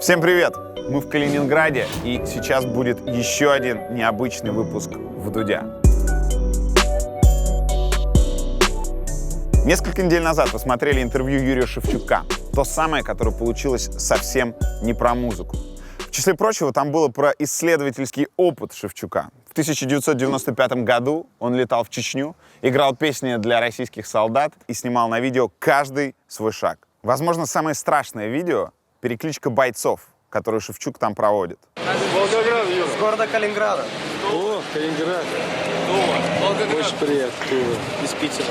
Всем привет! Мы в Калининграде, и сейчас будет еще один необычный выпуск в Дудя. Несколько недель назад вы смотрели интервью Юрия Шевчука. То самое, которое получилось совсем не про музыку. В числе прочего, там было про исследовательский опыт Шевчука. В 1995 году он летал в Чечню, играл песни для российских солдат и снимал на видео каждый свой шаг. Возможно, самое страшное видео — перекличка бойцов, которую Шевчук там проводит. Волгоград, Юра. С города Калининграда. О, Калининград. Тула. Волгоград. Очень приятно, Тула. Из Питера.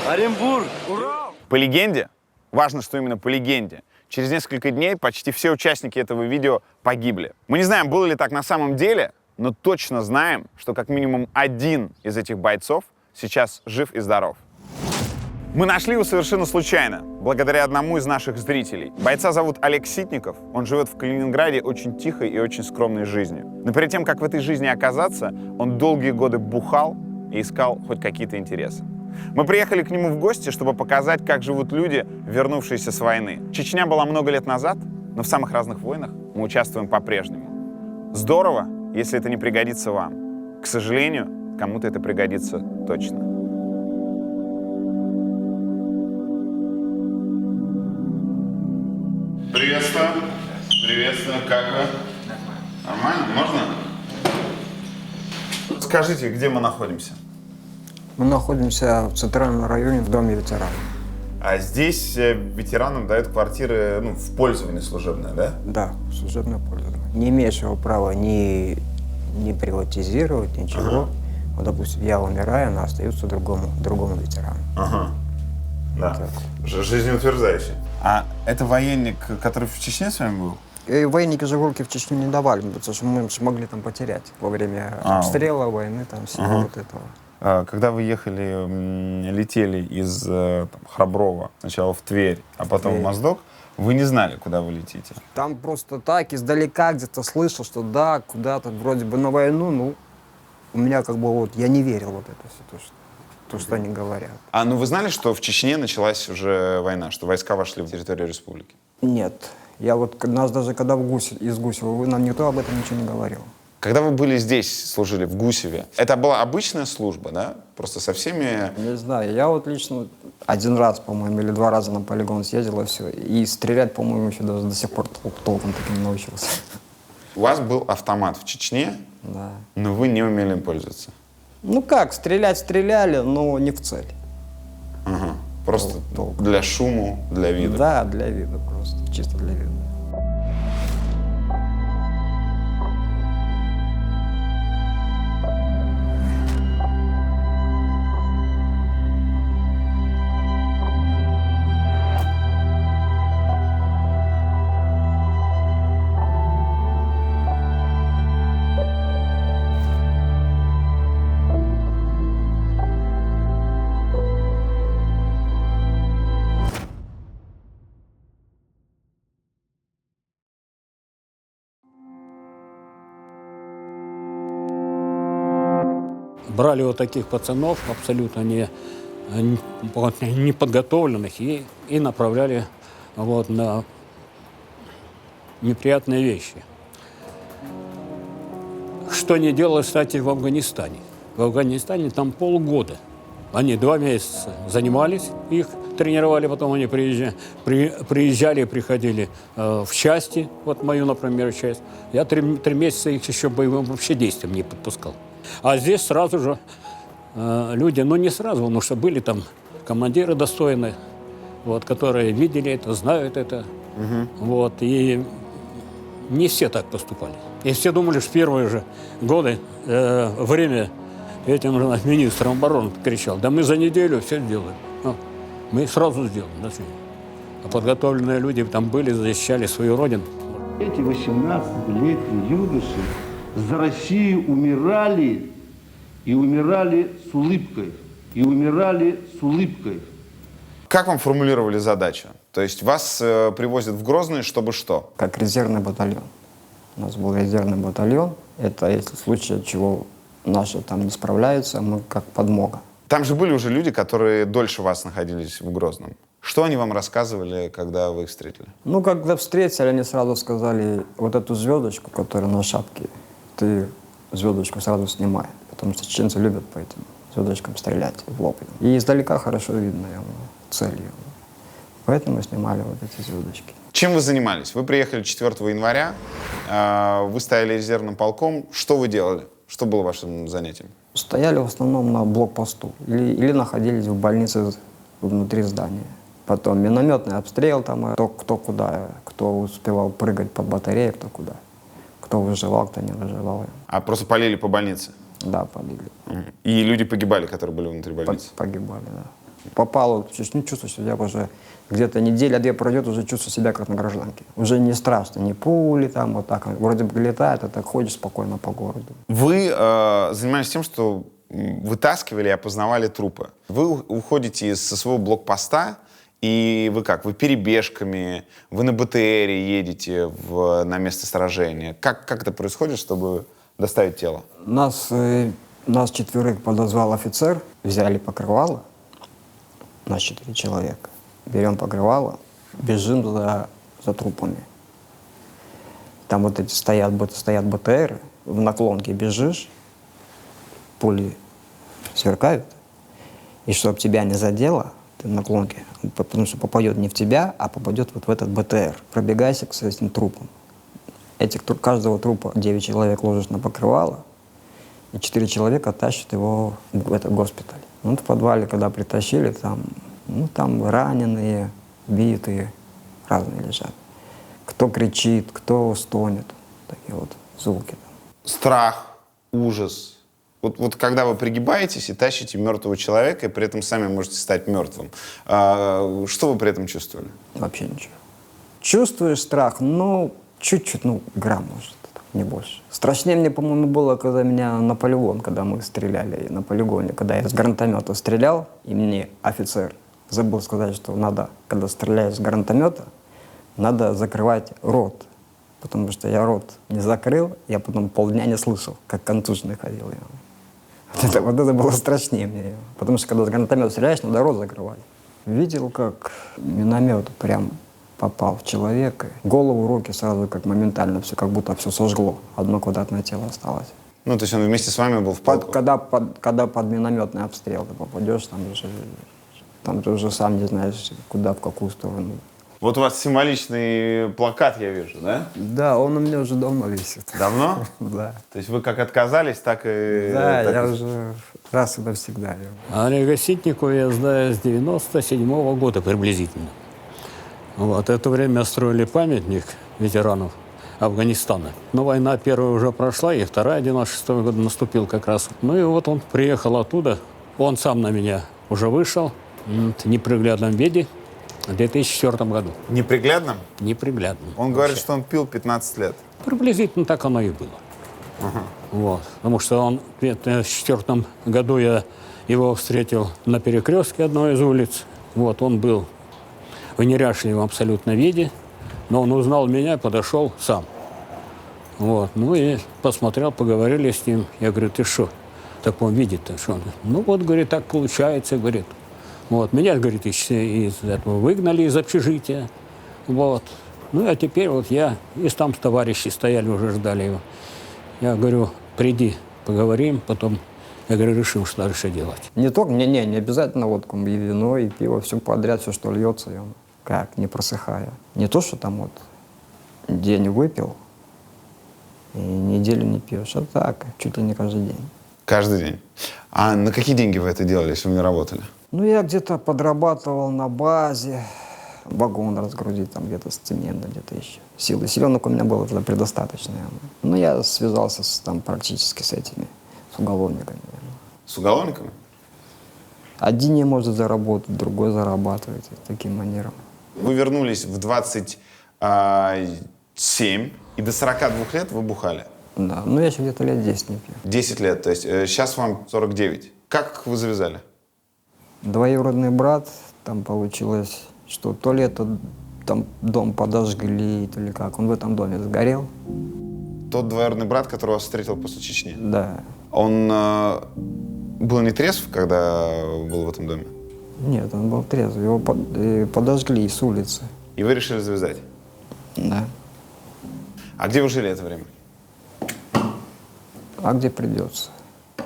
Оренбург. Урал. По легенде, важно, что именно по легенде, через несколько дней почти все участники этого видео погибли. Мы не знаем, было ли так на самом деле, но точно знаем, что как минимум один из этих бойцов сейчас жив и здоров. Мы нашли его совершенно случайно, благодаря одному из наших зрителей. Бойца зовут Олег Ситников, он живет в Калининграде очень тихой и очень скромной жизнью. Но перед тем, как в этой жизни оказаться, он долгие годы бухал и искал хоть какие-то интересы. Мы приехали к нему в гости, чтобы показать, как живут люди, вернувшиеся с войны. Чечня была много лет назад, но в самых разных войнах мы участвуем по-прежнему. Здорово, если это не пригодится вам. К сожалению, кому-то это пригодится точно. Приветствую. Приветствую. Как вы? Нормально? Можно? Скажите, где мы находимся? Мы находимся в центральном районе в доме ветеранов. А здесь ветеранам дают квартиры в пользование служебное, да? Да, служебное пользование. Не имеющего права ни приватизировать, ничего. Вот, допустим, я умираю, она остается другому ветерану. Ага. Да. Жизнеутверждающий. А это военник, который в Чечне с вами был? И военники Жигулки в Чечню не давали, потому что мы могли там потерять во время обстрела, войны, там всего вот этого. Когда вы летели из Храброва, сначала в Тверь, а потом в Моздок, вы не знали, куда вы летите? Там просто так, издалека где-то слышал, что да, куда-то вроде бы на войну, ну, у меня как бы вот, я не верил вот это все, то, что они говорят. А вы знали, что в Чечне началась уже война, что войска вошли в территорию республики? Нет. Я вот, нас даже когда из Гусева, нам никто об этом ничего не говорил. Когда вы были здесь, служили в Гусеве, это была обычная служба, да? Просто со всеми... Не знаю, я вот лично один раз, по-моему, или два раза на полигон съездил, и все. И стрелять, по-моему, еще даже до сих пор толком таки не научился. У вас был автомат в Чечне, да. Но вы не умели им пользоваться. Ну как, стрелять стреляли, но не в цель. Ага. Просто для шуму, для вида. Да, для вида просто, чисто для вида. Брали вот таких пацанов, абсолютно неподготовленных, и направляли на неприятные вещи. Что не делалось, кстати, в Афганистане. В Афганистане там полгода. Они 2 месяца занимались, их тренировали, потом они приезжали, приходили в части, вот мою, например, часть. Я 3 месяца их еще боевым вообще действием не подпускал. А здесь сразу же люди, не сразу, потому что были там командиры достойные, которые видели это, знают это. И не все так поступали. И все думали, что в первые же годы, время этим министром обороны кричал: да мы за неделю все сделаем. Мы сразу сделаем. А подготовленные люди там были, защищали свою родину. Эти 18-летние юноши за Россию умирали, и умирали с улыбкой, и умирали с улыбкой. Как вам формулировали задачу? То есть вас привозят в Грозный, чтобы что? Как резервный батальон. У нас был резервный батальон. Это если в случае чего наши там не справляются, мы как подмога. Там же были уже люди, которые дольше вас находились в Грозном. Что они вам рассказывали, когда вы их встретили? Ну, когда встретили, они сразу сказали, вот эту звездочку, которая на шапке, ты звездочку сразу снимай, потому что чеченцы любят по этим звездочкам стрелять в лоб. И издалека хорошо видно цель. Поэтому снимали вот эти звездочки. Чем вы занимались? Вы приехали 4 января, вы стояли резервным полком. Что вы делали? Что было вашим занятием? Стояли в основном на блокпосту или находились в больнице внутри здания. Потом минометный обстрел, там, кто куда, кто успевал прыгать под батарею, кто куда. Кто выживал, кто не выживал. А просто полили по больнице? Да, погибли. И люди погибали, которые были внутри больницы? Погибали, да. Попало, не чувствую себя уже, где-то неделя-две пройдет, уже чувствую себя как на гражданке. Уже не страшно, ни пули там, вот так, вроде бы летает, а так ходишь спокойно по городу. Вы занимались тем, что вытаскивали и опознавали трупы. Вы уходите со своего блокпоста, и вы как? Вы перебежками, вы на БТРе едете на место сражения. Как это происходит, чтобы доставить тело? Нас 4 подозвал офицер, взяли покрывало, нас 4 человека. Берем покрывало, бежим за трупами. Там вот эти стоят БТРы, в наклонке бежишь, пули сверкают, и чтобы тебя не задело, ты в наклонке, потому что попадет не в тебя, а попадет вот в этот БТР. Пробегайся к этим трупам. Каждого трупа 9 человек ложишь на покрывало, и 4 человека тащат его в этот госпиталь. Ну, в подвале, когда притащили, там раненые, битые, разные лежат. Кто кричит, кто стонет. Такие вот звуки. Страх, ужас. Вот когда вы пригибаетесь и тащите мертвого человека, и при этом сами можете стать мертвым, что вы при этом чувствовали? Вообще ничего. Чувствуешь страх, чуть-чуть, грамм, может, не больше. Страшнее мне, по-моему, было, когда меня на полигон, когда мы стреляли на полигоне, когда я с гранатомета стрелял, и мне офицер забыл сказать, что надо, когда стреляешь с гранатомета, надо закрывать рот. Потому что я рот не закрыл, я потом полдня не слышал, как контуженный ходил. Вот это было страшнее мне. Потому что когда с гранатомета стреляешь, надо рот закрывать. Видел, как миномет прям попал в человека. Голову, руки сразу как моментально все, как будто все сожгло. Одно квадратное тело осталось. Ну, то есть он вместе с вами был в полку? Когда под минометный обстрел ты попадешь, там ты уже сам не знаешь, куда, в какую сторону. Вот у вас символичный плакат, я вижу, да? Да, он у меня уже дома висит. Давно? Да. То есть вы как отказались, так и... Да, так я и... уже раз и навсегда. Олега Ситникова я знаю с 97-го года приблизительно. Вот, это время строили памятник ветеранов Афганистана. Но война первая уже прошла, и вторая, 96-й год, наступил как раз. Ну и вот он приехал оттуда, он сам на меня уже вышел в неприглядном виде в 2004 году. Неприглядным? Неприглядном. Он говорит, что он пил 15 лет. Приблизительно так оно и было. Вот. Потому что он в 2004 году я его встретил на перекрестке одной из улиц. Вот, он был в неряшливом абсолютно виде, но он узнал меня и подошел сам. Вот. Ну и посмотрел, поговорили с ним. Я говорю, ты что, в таком виде-то? Что? Ну вот, говорит, так получается, говорит. Вот. Меня, говорит, из этого выгнали из общежития. Вот. Ну а теперь вот я, и там товарищи стояли, уже ждали его. Я говорю, приди, поговорим, потом, я говорю, решим, что дальше делать. Не только, не обязательно водку, и вино, и пиво, все подряд, все, что льется, и он как, не просыхая. Не то, что там вот день выпил, и неделю не пьешь, а так, чуть ли не каждый день. Каждый день. А на какие деньги вы это делали, если вы не работали? Ну, я где-то подрабатывал на базе, вагон разгрузить, там где-то с цементом, где-то еще. Силенок у меня было тогда предостаточно. Но я связался там практически с этими, с уголовниками. С уголовниками? Один не может заработать, другой зарабатывает таким манером. Вы вернулись в 27, и до 42 лет вы бухали? Да, ну я еще где-то лет 10 не пью. 10 лет, то есть сейчас вам 49. Как вы завязали? Двоюродный брат, там получилось, что то ли это там дом подожгли, то ли как, он в этом доме сгорел. Тот двоюродный брат, который вас встретил после Чечни? Да. Он был не трезв, когда был в этом доме? Нет, он был трезвый. Его подожгли с улицы. И вы решили завязать? Да. А где вы жили это время? А где придется?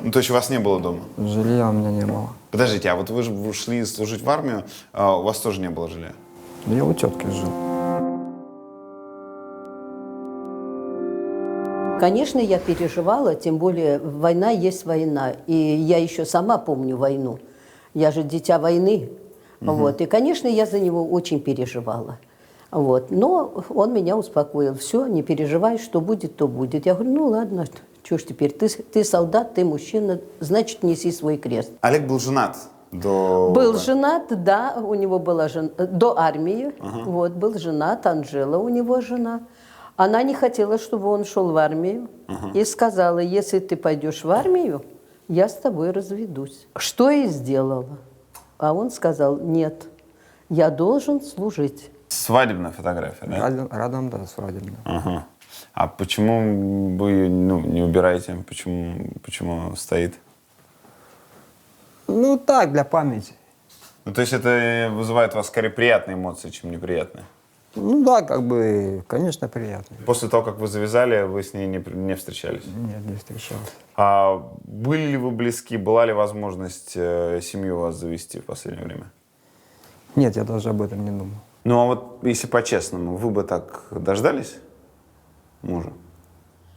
Ну, то есть у вас не было дома? Жилья у меня не было. Подождите, а вот вы же ушли служить в армию, а у вас тоже не было жилья? Я у тетки жил. Конечно, я переживала, тем более война есть война. И я еще сама помню войну. Я же дитя войны. Вот. И, конечно, я за него очень переживала. Вот. Но он меня успокоил. Все, не переживай, что будет, то будет. Я говорю, ну ладно, что ж теперь, ты солдат, ты мужчина, значит, неси свой крест. Олег был женат до... Был женат, да, у него была жена, до армии, вот, был женат, Анжела у него жена. Она не хотела, чтобы он шел в армию, и сказала, если ты пойдешь в армию, я с тобой разведусь. Что и сделала. А он сказал, нет, я должен служить. Свадебная фотография, да? Рядом, да, свадебная. Ага. А почему вы ее не убираете? Почему стоит? Ну так, для памяти. Ну, то есть это вызывает у вас скорее приятные эмоции, чем неприятные? Ну да, как бы, конечно, приятно. После того, как вы завязали, вы с ней не встречались? Нет, не встречался. А были ли вы близки? Была ли возможность семью у вас завести в последнее время? Нет, я даже об этом не думал. Ну, а вот если по-честному, вы бы так дождались мужа?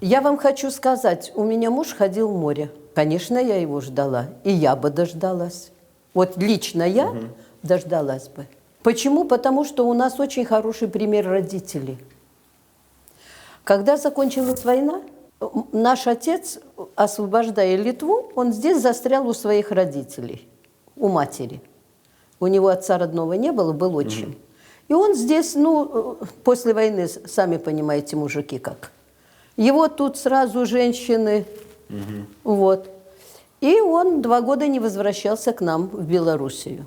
Я вам хочу сказать, у меня муж ходил в море. Конечно, я его ждала, и я бы дождалась. Вот лично я дождалась бы. Почему? Потому что у нас очень хороший пример родителей. Когда закончилась война, наш отец, освобождая Литву, он здесь застрял у своих родителей, у матери. У него отца родного не было, был отчим. И он здесь, ну, после войны, сами понимаете, мужики как. Его тут сразу женщины, вот. И он 2 года не возвращался к нам в Белоруссию.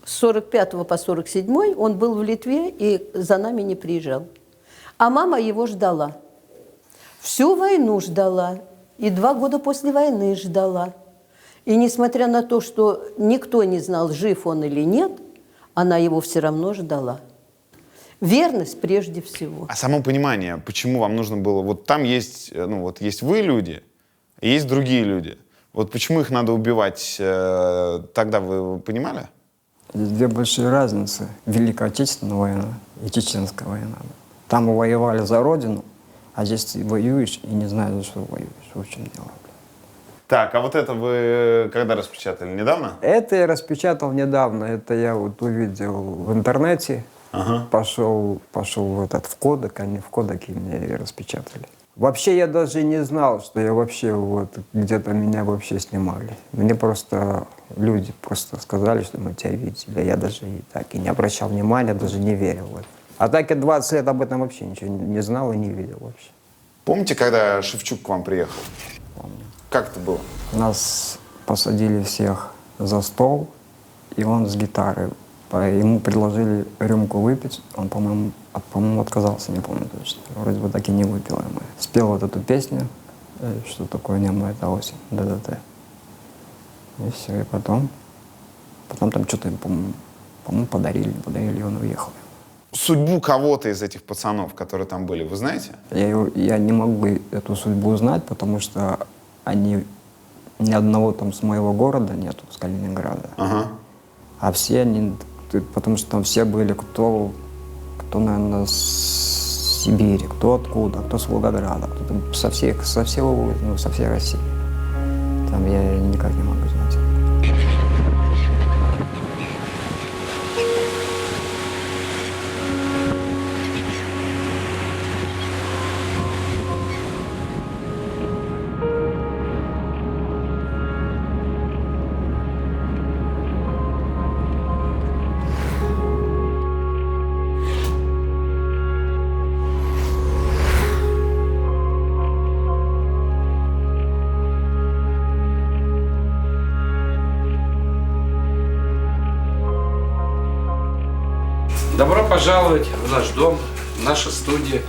С 45 по 47 он был в Литве и за нами не приезжал. А мама его ждала. Всю войну ждала. И 2 года после войны ждала. И несмотря на то, что никто не знал, жив он или нет, она его все равно ждала. Верность прежде всего. А само понимание, почему вам нужно было... Вот там есть, ну, вот есть вы люди, и есть другие люди. Вот почему их надо убивать, тогда вы понимали? Есть 2 большие разницы. Великая Отечественная война и Чеченская война. Там мы воевали за Родину, а здесь ты воюешь и не знаешь, за что воюешь. В общем дело. Так, а вот это вы когда распечатали? Недавно? Это я распечатал недавно. Это я вот увидел в интернете. Пошел в кодек, они в кодеке мне и распечатали. Вообще я даже не знал, что я вообще вот где-то меня вообще снимали. Мне просто люди просто сказали, что мы тебя видели. Я даже и так и не обращал внимания, даже не верил в это. А так я 20 лет об этом вообще ничего не знал и не видел вообще. Помните, когда Шевчук к вам приехал? Помню. Как это было? Нас посадили всех за стол, и он с гитарой. Ему предложили рюмку выпить, он, по-моему, отказался, не помню точно. Вроде бы так и не выпил. И мы спел вот эту песню, что такое небо, это осень, ДДТ. И все, и потом там что-то им, по-моему, подарили, и он уехал. Судьбу кого-то из этих пацанов, которые там были, вы знаете? Я не могу эту судьбу узнать, потому что ни одного там с моего города нету, с Калининграда. А все они, потому что там все были, кто, наверное, с Сибири, кто откуда, кто с Волгограда, кто там со всей России. Там я никак не могу знать. Добро пожаловать в наш дом, в нашу студию,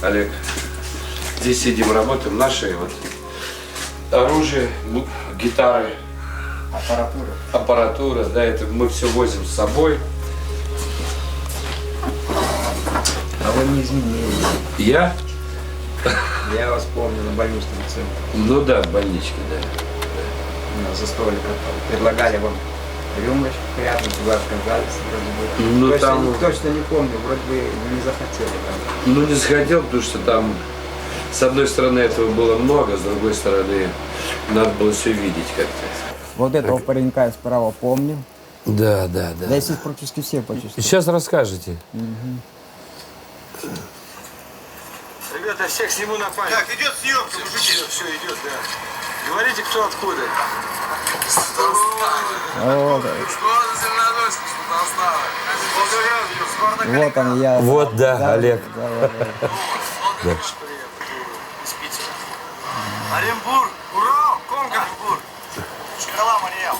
Олег. Здесь сидим, работаем. Наше вот оружие, гитары, Аппаратура. аппаратура, да, это мы все возим с собой. А вы не изменили. Я? Я вас помню на больничном центре. Ну да, в больничке, да. За столиком. Предлагали вам рюмочку прятать, вы отказались вроде бы. Ну, точно, там- точно не помню, вроде бы не захотели. Там. Ну не захотел, потому что там с одной стороны этого было много, с другой стороны надо было все видеть как-то. Вот этого паренька я справа помню. Да, да, Да, да. если практически все почувствовали. Сейчас расскажете. Ребята, всех сниму на память. Так, идет съемка, мужики. Все, идет, да. Говорите, кто откуда. Вот он я. Вот, да, Олег. Из Питера. Оренбург, Урал, Конго, Оренбург. Шкала, Мариэл.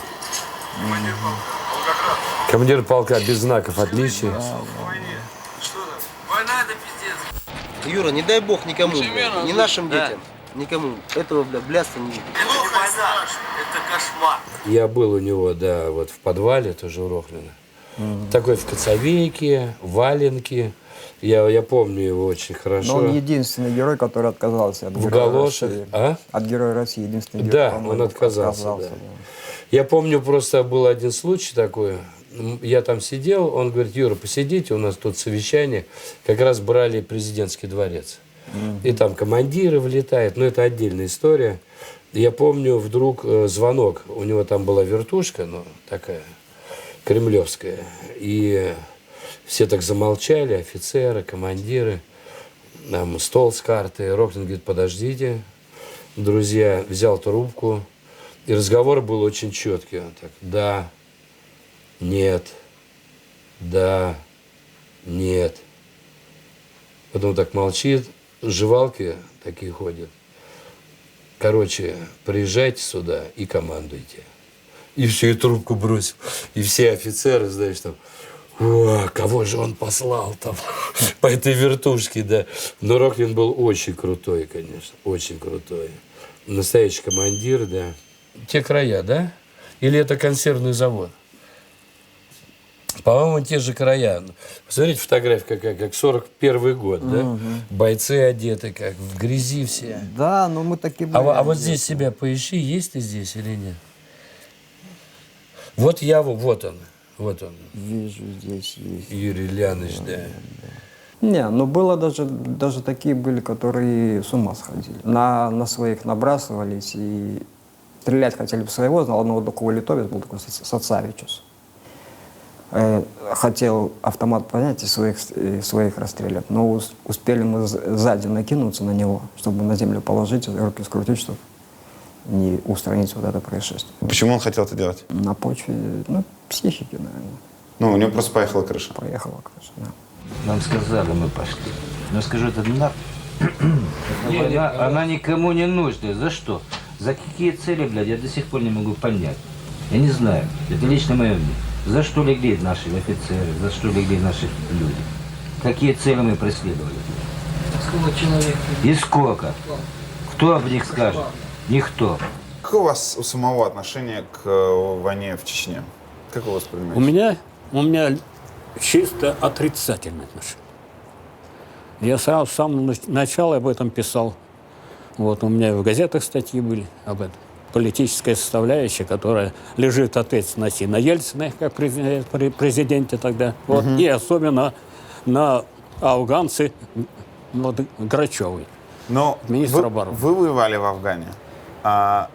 Командир полка. Волгоград. Командир полка без знаков отличия. По войне. Что там? Война это пиздец. Юра, не дай бог никому, бля, ни нашим детям, никому. Этого, бля, блядства не видно. Это не война, это кошмар. Я был у него, да, вот в подвале, тоже у Рохлина. Такой в коцовейке, валенке. Я помню его очень хорошо. Но он единственный герой, который отказался от В героя галошах. России. А? От героя России единственный герой. Да, по-моему, он отказался, да. Я помню, просто был один случай такой. Я там сидел, он говорит: Юра, посидите, у нас тут совещание. Как раз брали президентский дворец. И там командиры влетают, но это отдельная история. Я помню, вдруг звонок. У него там была вертушка, ну, такая, кремлевская. И все так замолчали, офицеры, командиры. Там стол с картой. Рохлин говорит: подождите. Друзья, взял трубку. И разговор был очень четкий. Он так: да, нет, да, нет. Потом так молчит, жевалки такие ходят. Короче, приезжайте сюда и командуйте. И все, и трубку бросил. И все офицеры, знаешь, там: о, кого же он послал там по этой вертушке, да. Но Рохлин был очень крутой, конечно, очень крутой. Настоящий командир, да. Те края, да? Или это консервный завод? По-моему, те же края. Посмотрите, фотография какая, как 41-й год, да? Бойцы одеты, как в грязи все. Да, но мы такие были. А вот здесь себя поищи, есть ты здесь или нет? Вот я, вот он. Вижу, здесь есть. Юрий Ляныч, да. Не, ну было даже такие были, которые с ума сходили. На своих набрасывались и стрелять хотели в своего. Знал одного такого литовец, был такой Сацавичус. Хотел автомат понять и своих расстрелять. Но успели мы сзади накинуться на него, чтобы на землю положить, руки скрутить, чтобы не устранить вот это происшествие. Почему он хотел это делать? На почве, ну, психики, наверное, Ну, у него просто поехала крыша. поехала, конечно, да. Нам сказали, мы пошли. Но скажу, это нар... Эта война, она никому не нужна. За что? За какие цели, блядь, я до сих пор не могу понять. Я не знаю. Это лично мое мнение. За что легли наши офицеры, за что легли наши люди? Какие цели мы преследовали? Сколько человек? И сколько? Кто об них скажет? Никто. Какое у вас у самого отношение к войне в Чечне? Как вы воспринимаете? У меня чисто отрицательное отношение. Я сразу с самого начала об этом писал. Вот у меня в газетах статьи были об этом. Политическая составляющая, которая лежит ответственность и на Ельцине, как президенте тогда, вот, и особенно на афганце Грачевой, Но министр обороны. вы воевали в Афгане, а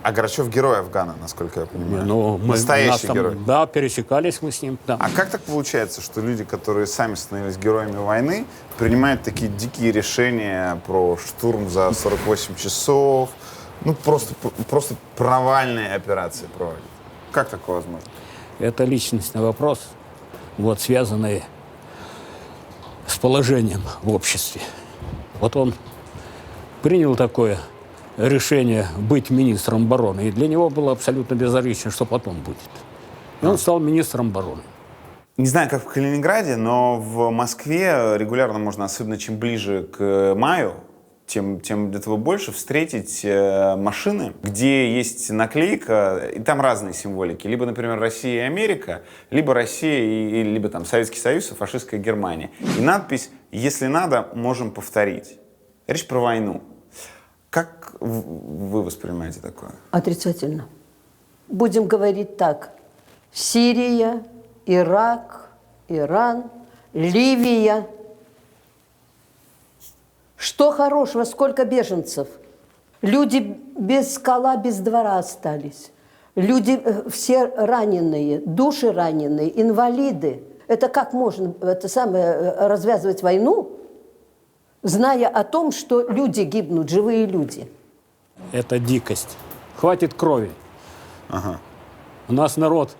Грачев герой Афгана, насколько я понимаю. Ну, Настоящий герой. Да, пересекались мы с ним. Да. А как так получается, что люди, которые сами становились героями войны, принимают такие дикие решения про штурм за 48 часов, ну просто провальные операции проводят? Как такое возможно? Это личностный вопрос, вот, связанный с положением в обществе. Вот он принял такое решение быть министром обороны, и для него было абсолютно безразлично, что потом будет. И он стал министром обороны. Не знаю, как в Калининграде, но в Москве регулярно можно, особенно чем ближе к маю, тем этого больше встретить машины, где есть наклейка, и там разные символики. Либо, например, Россия и Америка, либо Россия и либо там Советский Союз и фашистская Германия. И надпись «Если надо, можем повторить». Речь про войну. Как вы воспринимаете такое? Отрицательно. Будем говорить так. Сирия, Ирак, Иран, Ливия. Что хорошего, сколько беженцев? Люди без скала, без двора остались. Люди все раненые, души раненые, инвалиды. Это как можно развязывать войну, зная о том, что люди гибнут, живые люди? Это дикость. Хватит крови. Ага. У нас народ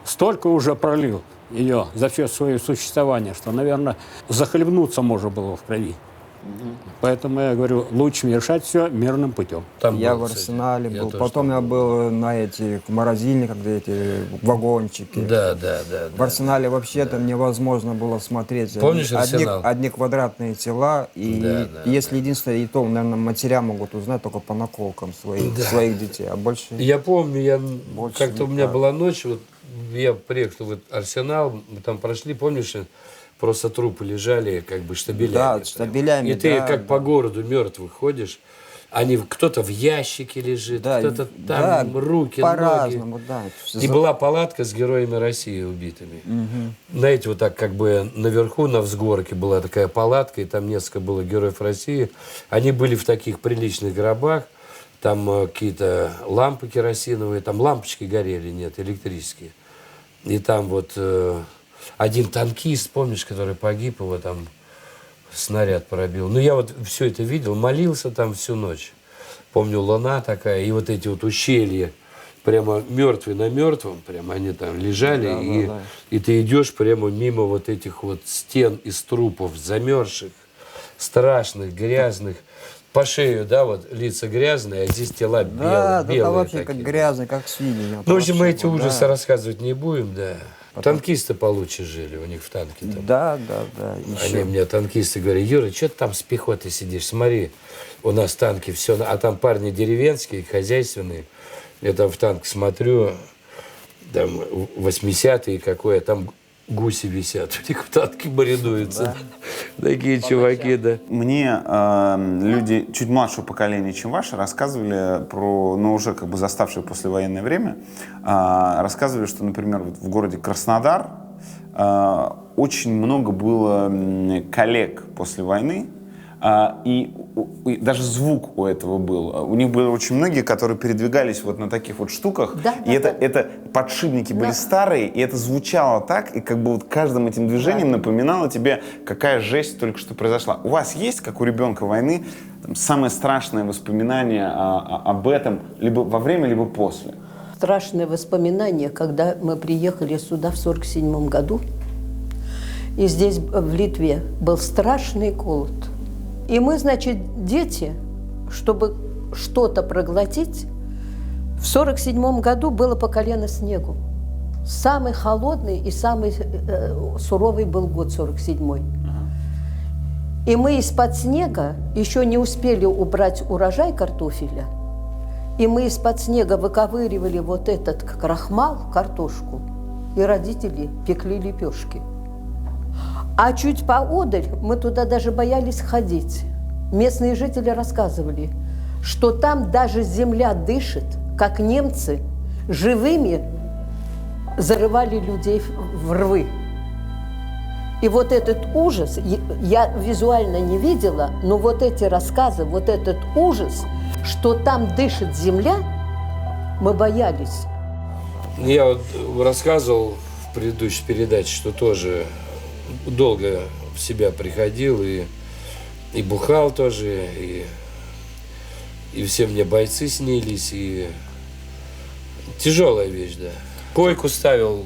столько уже пролил ее за все свое существование, что, наверное, захлебнуться можно было в крови. Поэтому я говорю, лучше решать все мирным путем. Там Я был, в кстати. Арсенале Я был, тоже потом там я был. был на этих морозильниках, где эти вагончики. Да. В Арсенале вообще там невозможно было смотреть. Помнишь Арсенал? Одни квадратные тела, и Да. если единственное, и то, наверное, матеря могут узнать только по наколкам своих детей, а больше... Я помню, Больше как-то у меня никак. была ночь, вот я приехал в Арсенал, мы там прошли, помнишь, просто трупы лежали как бы штабелями. Да, прям. штабелями, И ты да, как да. по городу мертвых ходишь, кто-то в ящике лежит, Да, кто-то да, там, руки, ноги. по-разному, да. И была палатка с героями России убитыми. Знаете, вот так как бы наверху, на взгорке была такая палатка, и там несколько было героев России. Они были в таких приличных гробах, там какие-то лампы керосиновые, там лампочки горели, нет, электрические. И там вот один танкист, помнишь, который погиб, его там снаряд пробил. Ну, я вот все это видел, молился там всю ночь. Помню, луна такая, и вот эти вот ущелья, прямо мертвые на мертвом, прямо они там лежали, и ты идешь прямо мимо вот этих вот стен из трупов, замерзших, страшных, грязных, по шею, да, вот лица грязные, а здесь тела Да, белые. это вообще такие. как грязно, как свиньи. Ну, в общем, мы Вообще, эти вот, ужасы да. рассказывать не будем, да. Танкисты получше жили, у них в танке там. Да. Они мне, танкисты, говорят: Юра, что ты там с пехотой сидишь? Смотри, у нас танки все, а там парни деревенские, хозяйственные. Я там в танк смотрю, там 80-е какое, там гуси висят, у них в танке маринуются. Такие чуваки, да. Мне люди чуть младшего поколения, чем ваши, рассказывали про, ну, уже как бы заставшее послевоенное время, рассказывали, что, например, вот в городе Краснодар очень много было коллег после войны, и даже звук у этого был. У них были очень многие, которые передвигались вот на таких вот штуках, и это подшипники были старые, и это звучало так, и как бы вот каждым этим движением напоминало тебе, какая жесть только что произошла. У вас есть, как у ребенка войны, там, самое страшное воспоминание об этом либо во время, либо после? Страшное воспоминание, когда мы приехали сюда в 1947 году, и здесь, в Литве, был страшный голод. И мы, значит, дети, чтобы что-то проглотить, в 1947 году было по колено снегу. Самый холодный и самый суровый был год 1947. И мы из-под снега еще не успели убрать урожай картофеля, и мы из-под снега выковыривали вот этот крахмал, картошку, и родители пекли лепешки. А чуть поодаль мы туда даже боялись ходить. Местные жители рассказывали, что там даже земля дышит, как немцы живыми зарывали людей в рвы. И вот этот ужас, я визуально не видела, но вот эти рассказы, вот этот ужас, что там дышит земля, мы боялись. Я вот рассказывал в предыдущей передаче, что тоже долго в себя приходил и бухал тоже, и все мне бойцы снились, и тяжелая вещь, да. Койку ставил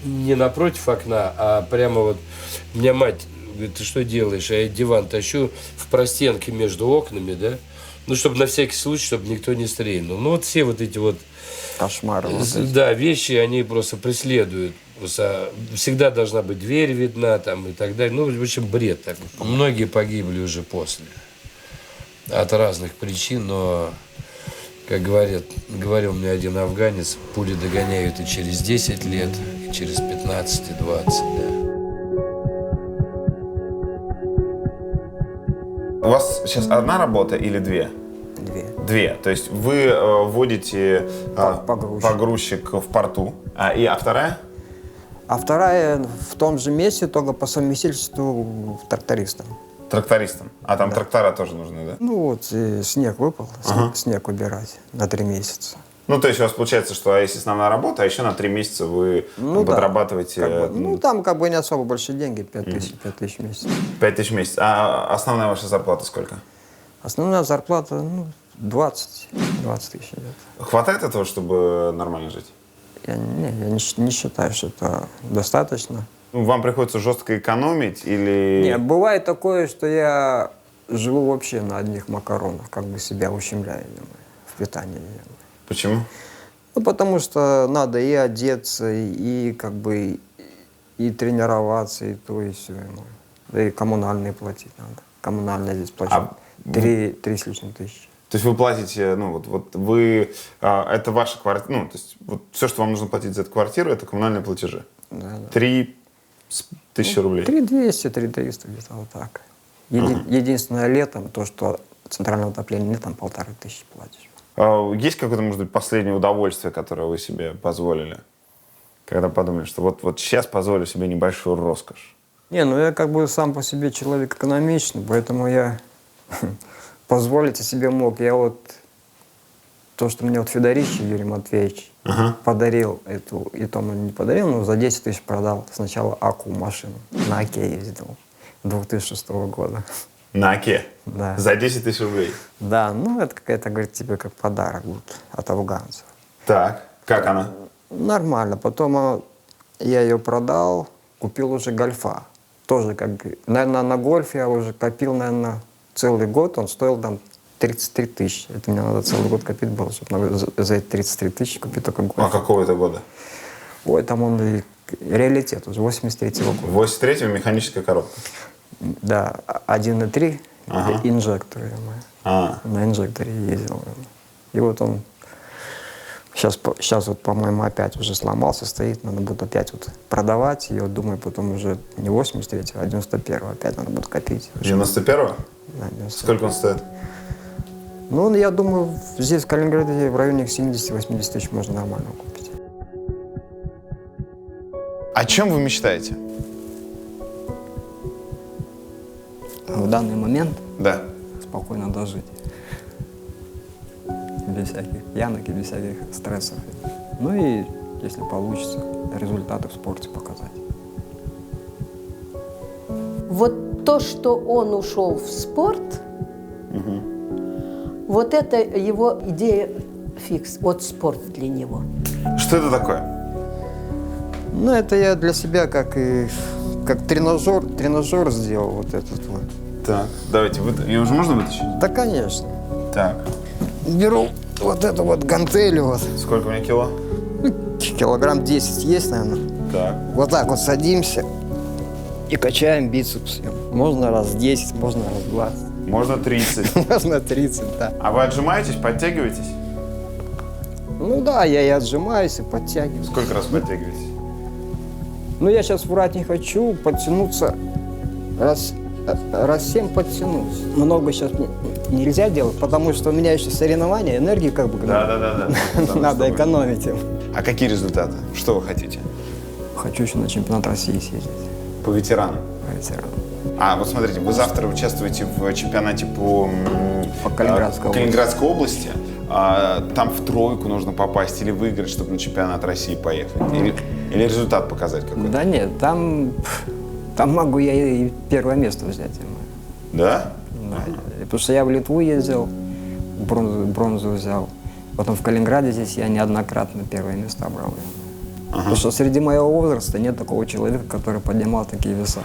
не напротив окна, а прямо вот, меня мать говорит: ты что делаешь? А я диван тащу в простенке между окнами, да, ну, чтобы на всякий случай, чтобы никто не стрельнул. Ну, вот все вот эти вот Кошмары. Вот эти. да, вещи, они просто преследуют. Всегда должна быть дверь видна там и так далее. Ну, в общем, бред такой. Многие погибли уже после. От разных причин, но, как говорил мне один афганец, пули догоняют и через 10 лет, и через 15, и 20, да. У вас сейчас одна работа или две? Две. То есть вы водите погрузчик в порту. А вторая? А вторая в том же месте, только по совместительству трактористом. Трактористом. А там трактора тоже нужны, да? Ну вот снег выпал, снег убирать на 3 месяца. Ну, то есть у вас получается, что есть основная работа, а еще на 3 месяца вы подрабатываете... Как бы, там как бы не особо большие деньги, 5 тысяч в месяц. 5 тысяч в месяц. А основная ваша зарплата сколько? Основная зарплата, 20 тысяч. Хватает этого, чтобы нормально жить? Я не считаю, что это достаточно. Вам приходится жестко экономить или... Нет, бывает такое, что я живу вообще на одних макаронах, как бы себя ущемляю в питании. Почему? Ну, потому что надо и одеться, и как бы и тренироваться, и то, и все. Да и коммунальные платить надо. Коммунальные здесь платят 3 с лишним тысячи. То есть вы платите, вот вы, это ваша квартира, то есть вот все, что вам нужно платить за эту квартиру, это коммунальные платежи. Да. 3 тысячи рублей. 3200, 3300, где-то вот так. Единственное летом, то, что центральное отопление нет, там 1500 платишь. Есть какое-то, может быть, последнее удовольствие, которое вы себе позволили? Когда подумали, что вот сейчас позволю себе небольшую роскошь. Не, я как бы сам по себе человек экономичный, поэтому я позволить себе мог. Я вот то, что мне Федорич Юрий Матвеевич подарил, и то он не подарил, но за 10 тысяч продал сначала АКУ машину. На АКе ездил 2006 года. На АКе? Да. За 10 тысяч рублей? Да, это какая-то, говорит, тебе как подарок будет от афганцев. Так, как она? Нормально. Потом я ее продал, купил уже гольфа. Тоже как, наверное, на гольфе я уже копил, наверное, целый год. Он стоил там 33 тысячи. Это мне надо целый год копить было, чтобы за эти 33 тысячи купить только гольф. А какого это года? Ой, там он и реалитет уже, 83-го года. 83-го механическая коробка? Да, 1.3 инжекторы. На инжекторе ездил. И вот он сейчас вот, по-моему, опять уже сломался, стоит, надо будет опять вот продавать. И вот думаю, потом уже не 83-го, а 91-го опять надо будет копить. 91-го? Да, 91-го. Сколько он стоит? Я думаю, здесь в Калининграде в районе 70-80 тысяч можно нормально купить. О чем вы мечтаете? В данный момент Да. спокойно дожить. Без всяких пьянок и без всяких стрессов. И, если получится, результаты в спорте показать. Вот то, что он ушел в спорт, вот это его идея фикс. Вот спорт для него. Что это такое? Это я для себя как тренажер сделал вот этот вот. Так, давайте, ее уже можно вытащить? Да, конечно. Так. Беру вот эту вот гантель вот. Сколько у меня кило? Килограмм 10 есть, наверное. Так. Вот так вот садимся и качаем бицепс. Можно раз 10, можно раз 20. Можно 30. Можно 30, да. А вы отжимаетесь, подтягиваетесь? Да, я и отжимаюсь, и подтягиваюсь. Сколько раз подтягиваетесь? Я сейчас врать не хочу, подтянуться раз 7 подтянусь. Много сейчас нельзя делать, потому что у меня еще соревнования, энергии как бы Да. надо экономить им. А какие результаты? Что вы хотите? Хочу еще на чемпионат России съездить. По ветеранам? По ветеранам. А, вот смотрите, вы завтра участвуете в чемпионате по Калининградской области. Там в тройку нужно попасть или выиграть, чтобы на чемпионат России поехать? Или результат показать какой-то? Да нет, там могу я и первое место взять. Да? Да. Потому что я в Литву ездил, бронзу взял. Потом в Калининграде здесь я неоднократно первые места брал. Потому что среди моего возраста нет такого человека, который поднимал такие веса.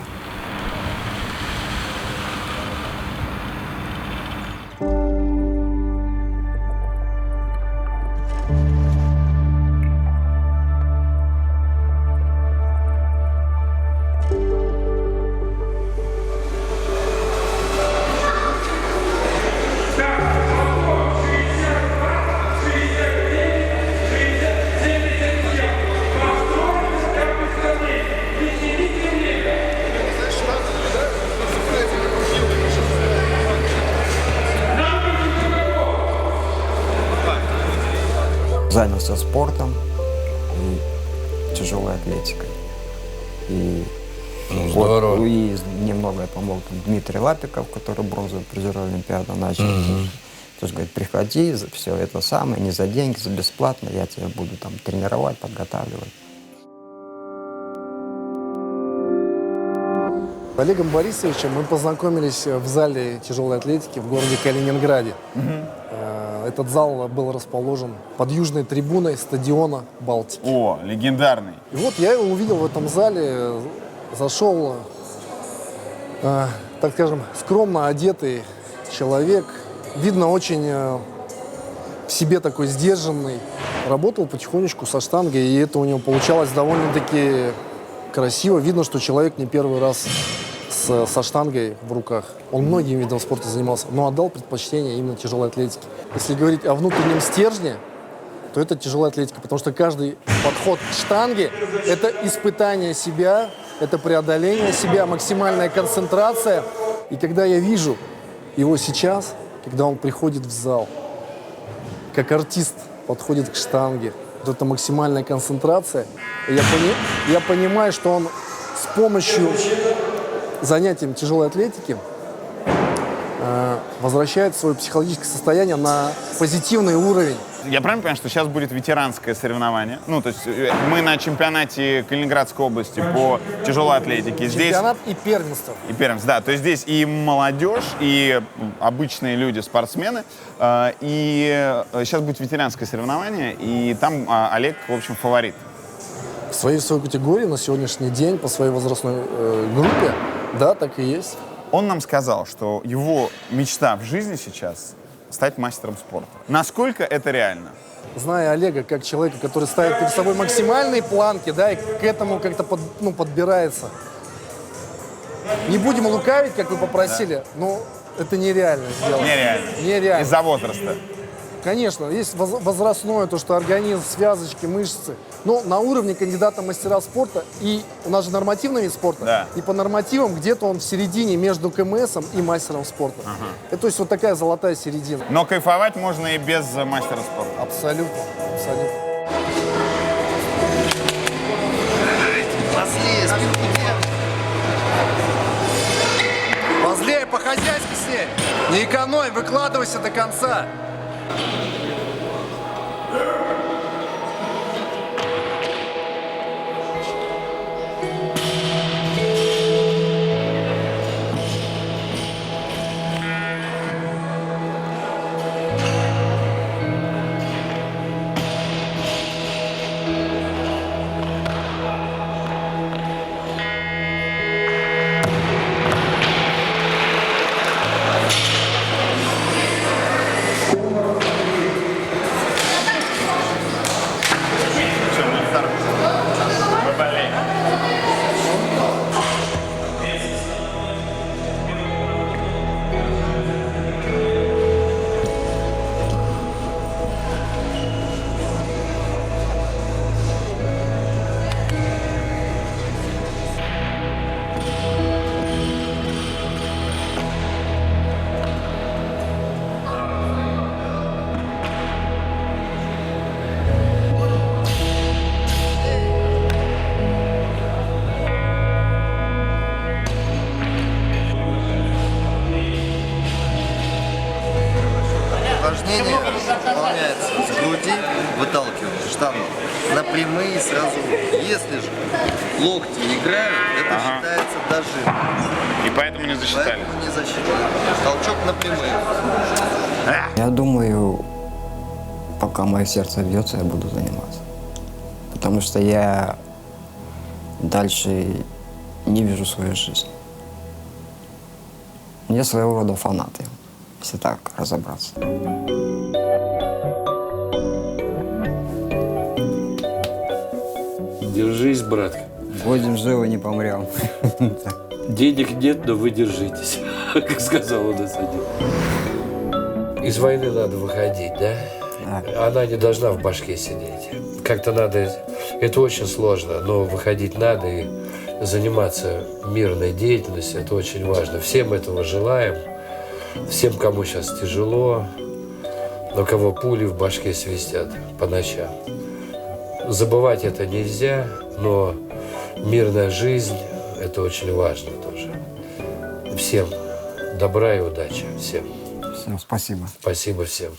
занялся спортом и тяжелой атлетикой. И, здорово. И немного я помог Дмитрий Лапиков, который бронзовый призер Олимпиады начал. То есть, говорит, приходи, все это самое, не за деньги, за бесплатно, я тебя буду там тренировать, подготавливать. С Олегом Борисовичем мы познакомились в зале тяжелой атлетики в городе Калининграде. Этот зал был расположен под южной трибуной стадиона «Балтики». О, легендарный. И вот я его увидел в этом зале, зашел, так скажем, скромно одетый человек, видно, очень в себе такой сдержанный. Работал потихонечку со штангой, и это у него получалось довольно-таки красиво. Видно, что человек не первый раз со штангой в руках. Он многим видом спорта занимался, но отдал предпочтение именно тяжелой атлетике. Если говорить о внутреннем стержне, то это тяжелая атлетика, потому что каждый подход к штанге – это испытание себя, это преодоление себя, максимальная концентрация. И когда я вижу его сейчас, когда он приходит в зал, как артист подходит к штанге, вот это максимальная концентрация, и я понимаю, что он с помощью занятием тяжелой атлетики возвращает свое психологическое состояние на позитивный уровень. Я правильно понимаю, что сейчас будет ветеранское соревнование? Ну, то есть мы на чемпионате Калининградской области по тяжелой атлетике. Чемпионат и первенство. И первенство, да. То есть здесь и молодежь, и обычные люди, спортсмены. И сейчас будет ветеранское соревнование, и там Олег, в общем, фаворит. В своей весовой категории на сегодняшний день по своей возрастной группе, да, так и есть. Он нам сказал, что его мечта в жизни сейчас — стать мастером спорта. Насколько это реально? Зная Олега как человека, который ставит перед собой максимальные планки, да, и к этому как-то подбирается. Не будем лукавить, как вы попросили, но это нереально сделать. Нереально. Из-за возраста. Конечно, есть возрастное, то, что организм, связочки, мышцы. Но на уровне кандидата в мастера спорта, и у нас же нормативный вид спорта, да. И по нормативам где-то он в середине между КМСом и мастером спорта. Это, то есть вот такая золотая середина. Но кайфовать можно и без мастера спорта. Абсолютно, абсолютно. Возле, спинку держи. Возле, по-хозяйски с ней. Не экономь, выкладывайся до конца. Упражнение выполняется с груди, выталкиваем штангу на прямые сразу. Если же локти играют, это считается дожим. И поэтому не засчитали? Поэтому не засчитали. Толчок на прямые. Я думаю, пока мое сердце бьется, я буду заниматься. Потому что я дальше не вижу свою жизнь. Я своего рода фанат, если так разобраться. Держись, братка. Будем живы, не помрем. Денег нет, но вы держитесь, как сказал у нас один. Из войны надо выходить, да? Да. Она не должна в башке сидеть. Как-то надо, это очень сложно, но выходить надо и заниматься мирной деятельностью, это очень важно. Всем этого желаем, всем, кому сейчас тяжело, у кого пули в башке свистят по ночам. Забывать это нельзя, но мирная жизнь – это очень важно тоже. Всем добра и удачи. Всем. Всем спасибо. Спасибо всем.